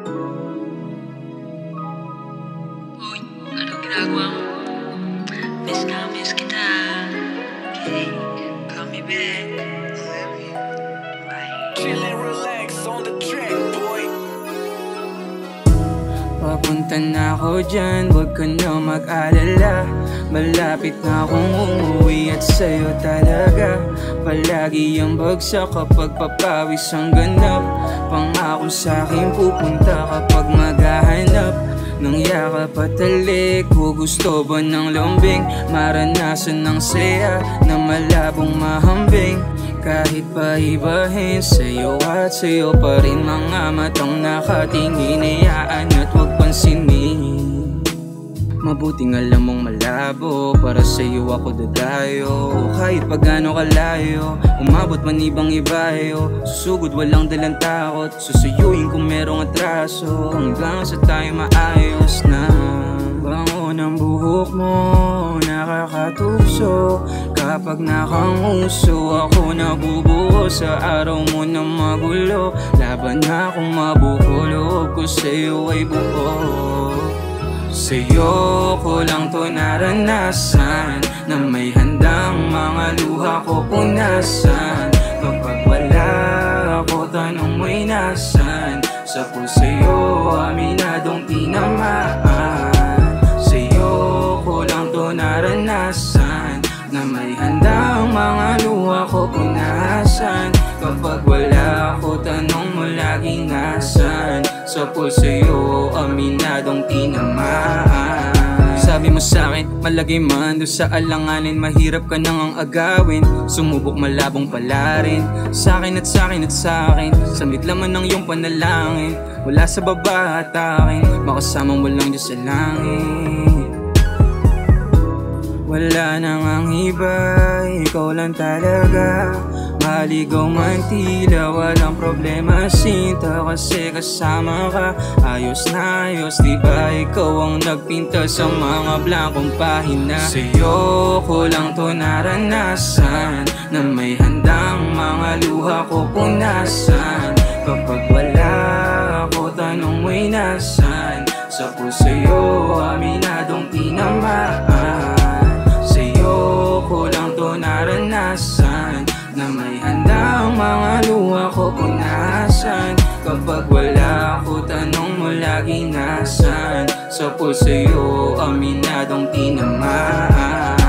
Uy, anong ginagawa mo? Miss kita. Okay, call me back. Love you. Bye. Chill and relax on the track, boy. Papunta na ako dyan, huwag ka na mag-alala. Malapit na akong umuwi at sa'yo talaga. Palagi ang bagsak kapag papawis ang ganap. Pangako sa'kin pupunta kapag maghahanap ng yakap at halik. O gusto ba ng lambing? Maranasan ng saya na malabong mahambing. Kahit pa ibahin sa'yo at sa'yo pa rin mga matang nakatingin. Hayaan at huwag pansinin. Mabuting alam mong malabo, para sa'yo ako dadayo. Kahit pa gaano kalayo, umabot man ibang ibayo. Susugod walang dalang takot, susuyuin kung merong atraso. Hanggang sa tayo maayos na. Bango ng buhok mo, nakakatuso. Kapag nakanguso, ako nabubuo sa araw mo na magulo. Laban na kung mabubulo, ko sa'yo ay buo. Sa'yo ko lang to naranasan, na may handang mga luha ko punasan. Kapag wala ako, tanong mo'y nasan? Sa puso'yo, aminadong tinamaan. Sa'yo ko lang to naranasan, na may handang mga luha ko punasan. Kapag wala ako, tanong mo laging nasan? Sa puso'yo, aminadong tinamaan. Sabi mo sa'kin, malagay man doon sa alanganin. Mahirap ka nang ang agawin, sumubok malabong palarin. Sa'kin at sa'kin at sa'kin, samit laman ng iyong panalangin. Wala sa baba at akin, makasamang walang Diyos sa langit. Wala nang ang iba, ikaw lang talaga. Maligaw man tila, walang problema sinta. Kasi kasama ka, ayos na ayos. Diba ikaw ang nagpinta sa mga blankong pahina? Sa'yo ko lang to naranasan, na may handang mga luha ko punasan. Kapag wala ako, tanong mo'y nasan? Sa puso'yo, aminadong tinamaan. Sa'yo ko lang to naranasan, na may handang mga luha ko punasan. Kapag wala ako, tanong mo lagi nasan? Sa puso'yo, aminadong tinamaan.